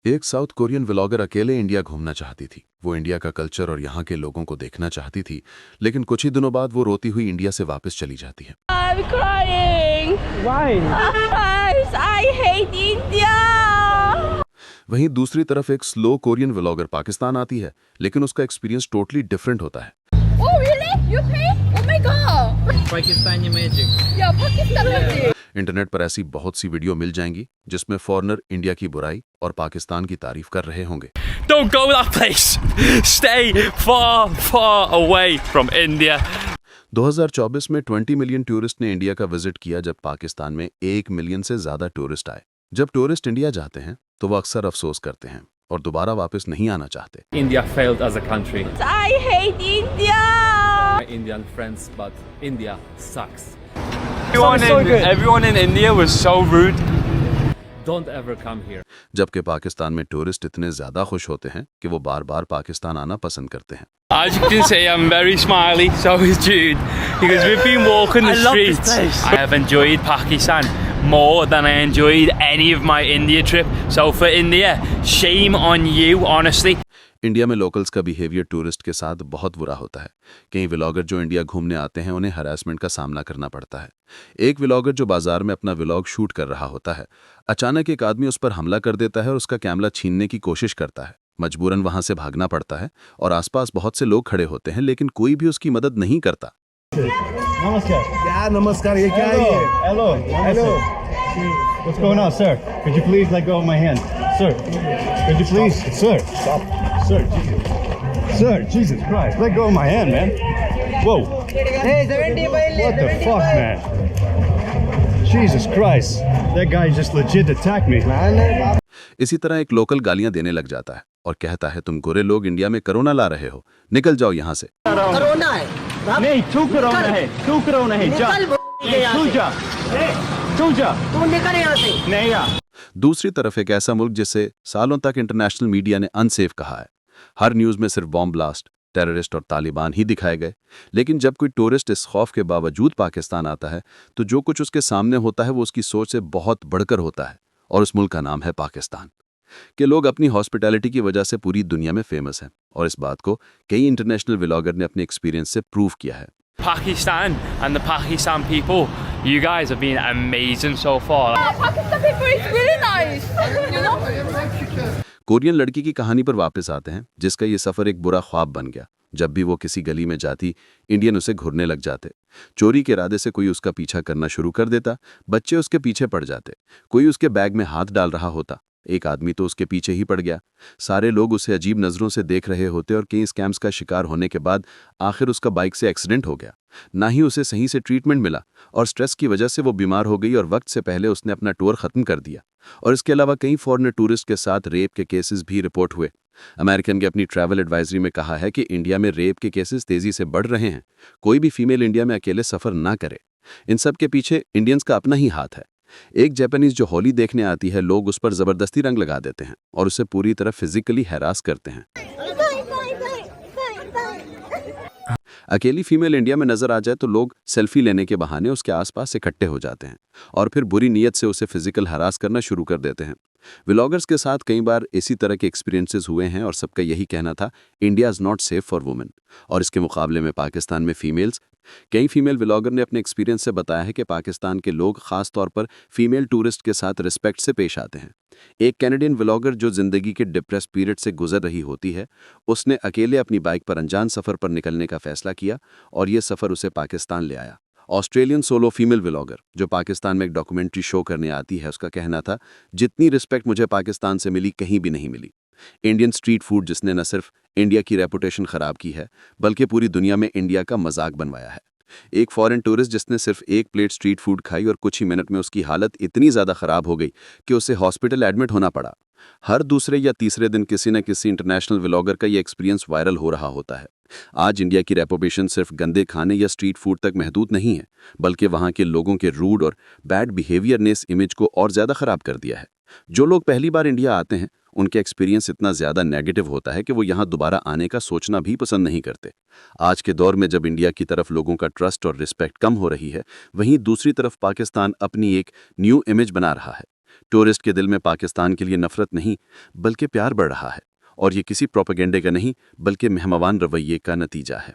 एक south Korean vlogger अकेले India घूमना चाहती थी। वो इंडिया का कल्चर और यहाँ के लोगों को देखना चाहती थी, लेकिन कुछ ही दिनों बाद वो रोती हुई इंडिया से वापस चली जाती है। I'm crying. Why? Guys, I hate India. वहीं दूसरी तरफ एक स्लो कोरियन व्लॉगर पाकिस्तान आती है, लेकिन उसका एक्सपीरियंस टोटली डिफरेंट होता है। Oh really? You pay? Oh my god. Pakistani magic. Yeah, Pakistan magic. Internet पर ऐसी बहुत सी वीडियो मिल जाएंगी जिसमें फॉरेनर इंडिया की बुराई और पाकिस्तान की तारीफ कर रहे होंगे। Don't go that place. Stay far, far away from India. 2024 में 20 मिलियन टूरिस्ट ने इंडिया का विजिट किया, जब पाकिस्तान में 1 मिलियन से ज्यादा टूरिस्ट आए। जब टूरिस्ट इंडिया जाते हैं तो वो अक्सर अफसोस करते हैं और दोबारा वापस नहीं आना चाहते। India failed as a country. I hate India. My Indian friends, but India sucks. Everyone in India was so rude. Don't ever come here. जबकि पाकिस्तान में टूरिस्ट इतने ज्यादा खुश होते हैं कि वो बार बार पाकिस्तान आना पसंद करते हैं। As you can see, I'm very smiley, so is Jude, because we've been walking the streets. I have enjoyed Pakistan more than I enjoyed any of my India trip. So for India, shame on you, honestly. India में locals का behaviour tourist के साथ बहुत बुरा होता है। कई vlogger जो इंडिया घूमने आते हैं उन्हें हरासमेंट का सामना करना पड़ता है। एक व्लॉगर जो बाजार में अपना व्लॉग शूट कर रहा होता है, अचानक एक आदमी उस पर हमला कर देता है और उसका कैमरा छीनने की कोशिश करता है। मजबूरन वहां से भागना पड़ता है और आसपास बहुत से लोग खड़े होते हैं, लेकिन कोई भी उसकी मदद नहीं करता। नमस्कार। क्या नमस्कार? ये क्या है? Hello. Hello. What's going on, sir? Could you please let go of my hand? Sir. Could you please? Sir. Stop. Sir. Sir, Jesus Christ. Let go of my hand, man. Whoa. What the fuck, man? Jesus Christ. That guy just legit attacked me. इसी तरह एक local गालियां देने लग जाता है और कहता है, तुम गोरे लोग इंडिया में कोरोना ला रहे हो, निकल जाओ यहाँ से। कोरोना है नहीं, तू कोरोना है। तू कोरोना है। जा। तू जा। तू जा। तू निकल यहाँ से। नहीं जा। दूसरी तरफ एक ऐसा मुल्क जिसे सालों तक इंटरनेशनल मीडिया ने अनसेफ कहा है। हर न्यूज़ में सिर्फ बॉम्ब ब्लास्ट, टेररिस्ट और तालिबान ही दिखाए गए। लेकिन जब कोई टूरिस्ट इस खौफ के बावजूद पाकिस्तान आता है तो जो कुछ उसके सामने होता है वो उसकी सोच से बहुत बढ़कर होता है, और उस मुल्क का नाम है पाकिस्तान। के लोग अपनी हॉस्पिटैलिटी की वजह से पूरी दुनिया में फेमस हैं, और इस बात को कई इंटरनेशनल व्लॉगर ने अपने एक्सपीरियंस से प्रूव किया है। Pakistan and the Pakistan people, you guys have been amazing so far. Pakistan people is really nice. You know? Korean लड़की की कहानी पर वापस आते हैं, जिसका ये सफ़र एक बुरा ख्वाब बन गया। जब भी वो किसी गली में जाती, इंडियन उसे घूरने लग जाते। चोरी के इरादे से कोई उसका पीछा करना शुरू कर देता, बच्चे उसके पीछे पड़ जाते, कोई उसके बैग में हाथ डाल रहा होता, एक आदमी तो उसके पीछे ही पड़ गया। सारे लोग उसे अजीब नज़रों से देख रहे होते और कई स्कैम्स का शिकार होने के बाद आखिर उसका बाइक से एक्सीडेंट हो गया। ना ही उसे सही से ट्रीटमेंट मिला और स्ट्रेस की वजह से वो बीमार हो गई और वक्त से पहले उसने अपना टूर ख़त्म कर दिया। और इसके अलावा कई फॉरेनर टूरिस्ट के साथ रेप के केसेस भी रिपोर्ट हुए। अमेरिकन के अपनी ट्रैवल एडवाइजरी में कहा है कि इंडिया में रेप के केसेस तेज़ी से बढ़ रहे हैं। कोई भी फीमेल इंडिया में अकेले सफ़र ना करे। इन सब के पीछे इंडियंस का अपना ही हाथ है। एक जापानीज जो होली देखने आती है, लोग उस पर ज़बरदस्ती रंग लगा देते हैं और उसे पूरी तरह फिजिकली हैरास करते हैं। अकेली फीमेल इंडिया में नजर आ जाए तो लोग सेल्फी लेने के बहाने उसके आसपास इकट्ठे हो जाते हैं और फिर बुरी नीयत से उसे फिजिकल हरास करना शुरू कर देते हैं। व्लॉगर्स के साथ कई बार इसी तरह के एक्सपीरियंसेस हुए हैं और सबका यही कहना था, India is not safe for women. और इसके मुकाबले में पाकिस्तान में फीमेल्स, कई फीमेल व्लॉगर ने अपने एक्सपीरियंस से बताया है कि पाकिस्तान के लोग खास तौर पर फीमेल टूरिस्ट के साथ रिस्पेक्ट से पेश आते हैं। एक कैनेडियन व्लॉगर जो जिंदगी के डिप्रेस पीरियड से गुजर रही होती है, उसने अकेले अपनी बाइक पर अनजान सफ़र पर निकलने का फैसला किया और ये सफ़र उसे पाकिस्तान ले आया। ऑस्ट्रेलियन सोलो फीमेल व्लॉगर जो पाकिस्तान में एक डॉक्यूमेंट्री शो करने आती है, उसका कहना था, जितनी रिस्पेक्ट मुझे पाकिस्तान से मिली कहीं भी नहीं मिली। इंडियन स्ट्रीट फूड जिसने न सिर्फ इंडिया की रेपुटेशन ख़राब की है बल्कि पूरी दुनिया में इंडिया का मजाक बनवाया है। एक फॉरेन टूरिस्ट जिसने सिर्फ एक प्लेट स्ट्रीट फूड खाई और कुछ ही मिनट में उसकी हालत इतनी ज़्यादा ख़राब हो गई कि उसे हॉस्पिटल एडमिट होना पड़ा। हर दूसरे या तीसरे दिन किसी न किसी इंटरनेशनल व्लॉगर का ये एक्सपीरियंस वायरल हो रहा होता है। आज इंडिया की रेपुटेशन सिर्फ गंदे खाने या स्ट्रीट फूड तक महदूद नहीं है, बल्कि वहाँ के लोगों के रूड और बैड बिहेवियर ने इस इमेज को और ज़्यादा ख़राब कर दिया है। जो लोग पहली बार इंडिया आते हैं उनके एक्सपीरियंस इतना ज़्यादा नेगेटिव होता है कि वो यहाँ दोबारा आने का सोचना भी पसंद नहीं करते। आज के दौर में जब इंडिया की तरफ लोगों का ट्रस्ट और रिस्पेक्ट कम हो रही है, वहीं दूसरी तरफ पाकिस्तान अपनी एक न्यू इमेज बना रहा है। टूरिस्ट के दिल में पाकिस्तान के लिए नफरत नहीं बल्कि प्यार बढ़ रहा है, और ये किसी प्रोपेगेंडे का नहीं बल्कि मेहमान रवैये का नतीजा है।